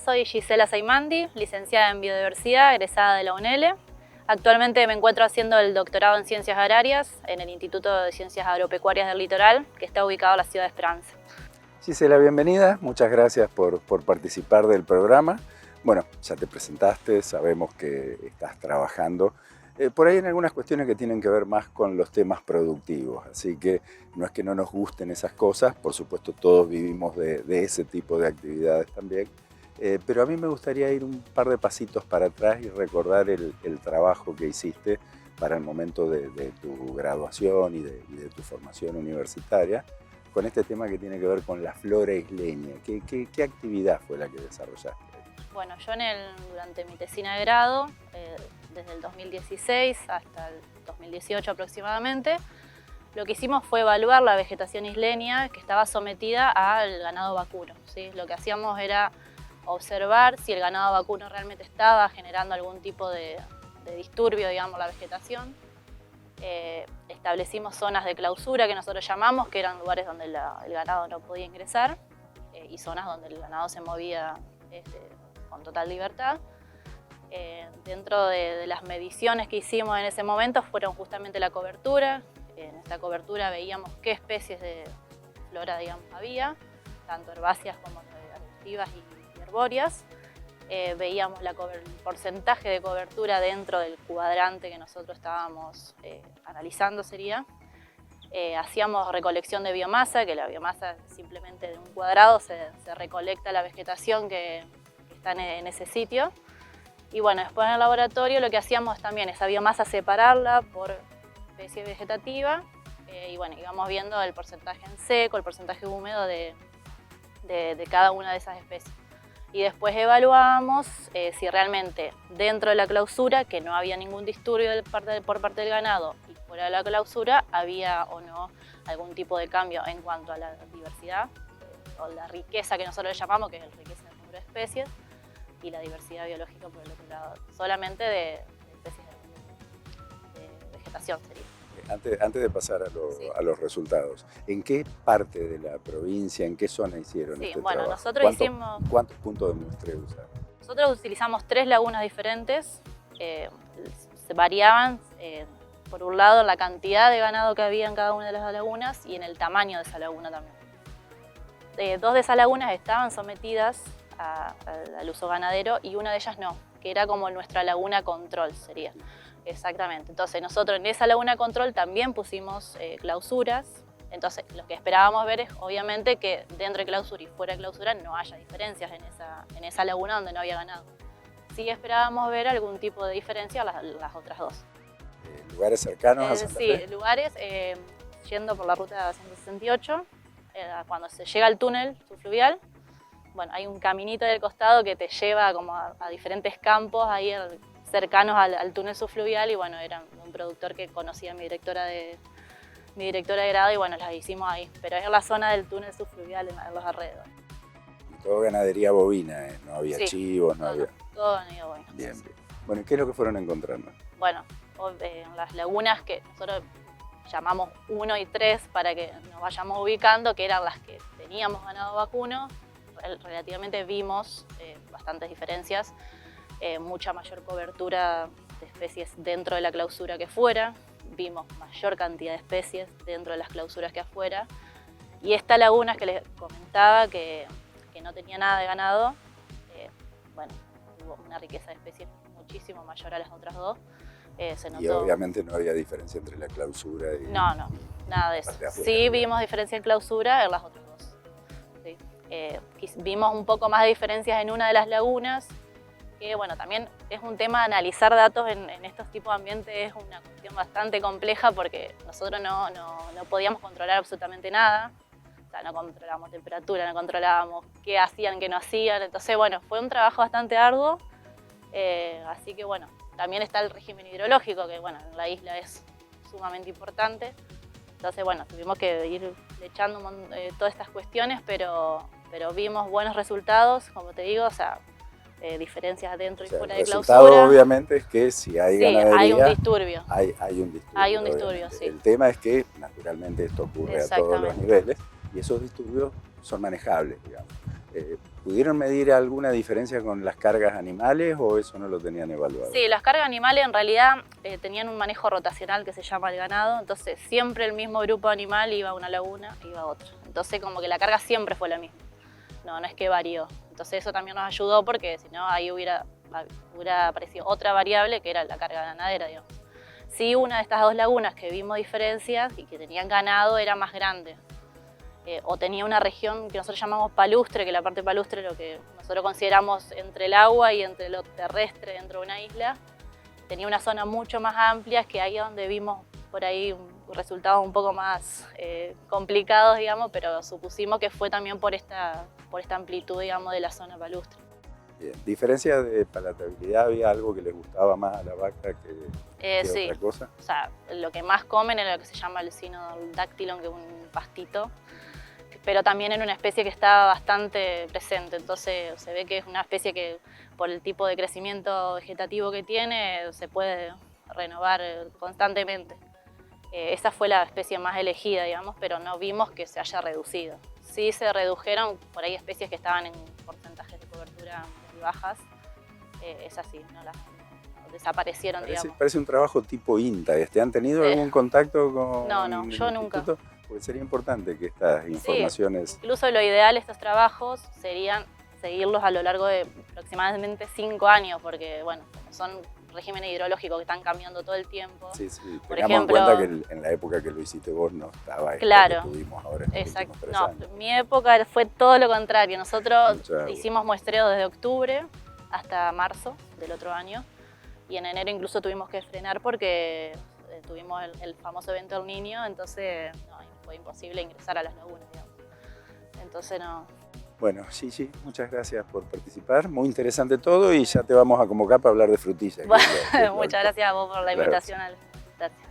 Soy Gisela Saimandi, licenciada en Biodiversidad, egresada de la UNL. Actualmente me encuentro haciendo el doctorado en Ciencias Agrarias en el Instituto de Ciencias Agropecuarias del Litoral, que está ubicado en la ciudad de Esperanza. Gisela, bienvenida. Muchas gracias por participar del programa. Bueno, ya te presentaste, sabemos que estás trabajando por ahí en algunas cuestiones que tienen que ver más con los temas productivos. Así que no es que no nos gusten esas cosas, por supuesto todos vivimos de ese tipo de actividades también. Pero a mí me gustaría ir un par de pasitos para atrás y recordar el trabajo que hiciste para el momento de tu graduación y de tu formación universitaria, con este tema que tiene que ver con la flora isleña. ¿Qué actividad fue la que desarrollaste? Bueno, yo durante mi tesina de grado, desde el 2016 hasta el 2018 aproximadamente, lo que hicimos fue evaluar la vegetación isleña que estaba sometida al ganado vacuno, ¿sí? Lo que hacíamos era observar si el ganado vacuno realmente estaba generando algún tipo de disturbio, digamos, la vegetación. Establecimos zonas de clausura que nosotros llamamos, que eran lugares donde el ganado no podía ingresar, y zonas donde el ganado se movía con total libertad. Dentro de las mediciones que hicimos en ese momento fueron justamente la cobertura. En esta cobertura veíamos qué especies de flora, digamos, había, tanto herbáceas como arbustivas y arbóreas. Veíamos el porcentaje de cobertura dentro del cuadrante que nosotros estábamos analizando sería. Hacíamos recolección de biomasa, que la biomasa simplemente de un cuadrado se recolecta la vegetación que está en ese sitio. Y bueno, después en el laboratorio lo que hacíamos también, esa biomasa separarla por especie vegetativa, y bueno, íbamos viendo el porcentaje en seco, el porcentaje húmedo de cada una de esas especies. Y después evaluábamos si realmente dentro de la clausura, que no había ningún disturbio por parte del ganado, y fuera de la clausura había o no algún tipo de cambio en cuanto a la diversidad, o la riqueza que nosotros le llamamos, que es la riqueza del número de especies, y la diversidad biológica por el otro lado, solamente de especies de vegetación sería. Antes de pasar a los resultados, ¿en qué parte de la provincia, en qué zona hicieron este trabajo? Nosotros hicimos... ¿Cuántos puntos de muestreo usaron? Nosotros utilizamos 3 lagunas diferentes, se variaban, por un lado, la cantidad de ganado que había en cada una de las lagunas y en el tamaño de esa laguna también. 2 de esas lagunas estaban sometidas al uso ganadero y una de ellas no, que era como nuestra laguna control sería. Exactamente, entonces nosotros en esa laguna control también pusimos clausuras. Entonces lo que esperábamos ver es obviamente que dentro de clausura y fuera de clausura no haya diferencias en esa laguna donde no había ganado. Sí esperábamos ver algún tipo de diferencia las otras 2. ¿Lugares cercanos a Santa Fe? Sí, lugares, yendo por la ruta 168, cuando se llega al túnel subfluvial, bueno, hay un caminito del costado que te lleva como a diferentes campos ahí cercanos al túnel subfluvial, y bueno, era un productor que conocía a mi directora de grado y bueno, las hicimos ahí, pero es en la zona del túnel subfluvial en los alrededores. Y todo ganadería bovina, no había chivos, no había... Todo ganadería bovina. Bien, bien. Bueno, ¿y qué es lo que fueron encontrando? Bueno, en las lagunas que nosotros llamamos 1 y 3 para que nos vayamos ubicando, que eran las que teníamos ganado vacuno, relativamente vimos bastantes diferencias, mucha mayor cobertura de especies dentro de la clausura que fuera, vimos mayor cantidad de especies dentro de las clausuras que afuera, y esta laguna que les comentaba que no tenía nada de ganado, bueno, hubo una riqueza de especies muchísimo mayor a las otras 2. Se notó... Y obviamente no había diferencia entre la clausura y... No, nada de eso. Sí vimos diferencia en clausura en las otras 2. ¿Sí? Vimos un poco más de diferencias en una de las lagunas, que bueno, también es un tema analizar datos en estos tipos de ambientes, es una cuestión bastante compleja porque nosotros no podíamos controlar absolutamente nada. O sea, no controlábamos temperatura, no controlábamos qué hacían, qué no hacían. Entonces, bueno, fue un trabajo bastante arduo. Así que bueno, también está el régimen hidrológico, que bueno, en la isla es sumamente importante. Entonces, bueno, tuvimos que ir echando todas estas cuestiones, pero vimos buenos resultados, como te digo, o sea, diferencias dentro y fuera de clausura. El resultado obviamente es que si hay ganadería, hay un disturbio. Hay un disturbio. Hay un disturbio, sí. El tema es que naturalmente esto ocurre a todos los niveles y esos disturbios son manejables, digamos. ¿Pudieron medir alguna diferencia con las cargas animales o eso no lo tenían evaluado? Sí, las cargas animales en realidad tenían un manejo rotacional que se llama el ganado, entonces siempre el mismo grupo animal iba a una laguna, iba a otra. Entonces como que la carga siempre fue la misma, no es que varió. Entonces eso también nos ayudó porque si no ahí hubiera aparecido otra variable que era la carga ganadera, digamos. Sí, una de estas dos lagunas que vimos diferencias y que tenían ganado era más grande. O tenía una región que nosotros llamamos palustre, que la parte palustre es lo que nosotros consideramos entre el agua y entre lo terrestre dentro de una isla. Tenía una zona mucho más amplia, que ahí es donde vimos por ahí resultados un poco más complicados, digamos, pero supusimos que fue también por esta amplitud, digamos, de la zona palustre. Bien. ¿Diferencia de palatabilidad? ¿Había algo que les gustaba más a la vaca que sí. otra cosa? O sea, lo que más comen era lo que se llama el Cynodactylon, que es un pastito, pero también en una especie que está bastante presente, entonces se ve que es una especie que por el tipo de crecimiento vegetativo que tiene se puede renovar constantemente. Esa fue la especie más elegida, digamos, pero no vimos que se haya reducido. Sí se redujeron por ahí especies que estaban en porcentajes de cobertura muy bajas, esas sí, no desaparecieron, digamos. Parece un trabajo tipo INTA. ¿Han tenido algún contacto con No, yo nunca. Porque sería importante que estas informaciones... Sí, incluso lo ideal de estos trabajos serían seguirlos a lo largo de aproximadamente 5 años, porque bueno, son regímenes hidrológicos que están cambiando todo el tiempo. Sí, Por tengamos ejemplo, en cuenta que en la época que lo hiciste vos no estaba esto claro, que tuvimos ahora en los últimos 3 años. Mi época fue todo lo contrario. Nosotros hicimos muestreo desde octubre hasta marzo del otro año y en enero incluso tuvimos que frenar porque tuvimos el famoso evento del Niño, entonces fue imposible ingresar a las lagunas, digamos. Entonces no. Bueno, sí, muchas gracias por participar, muy interesante todo y ya te vamos a convocar para hablar de frutillas. Muchas gracias a vos por la invitación. Gracias.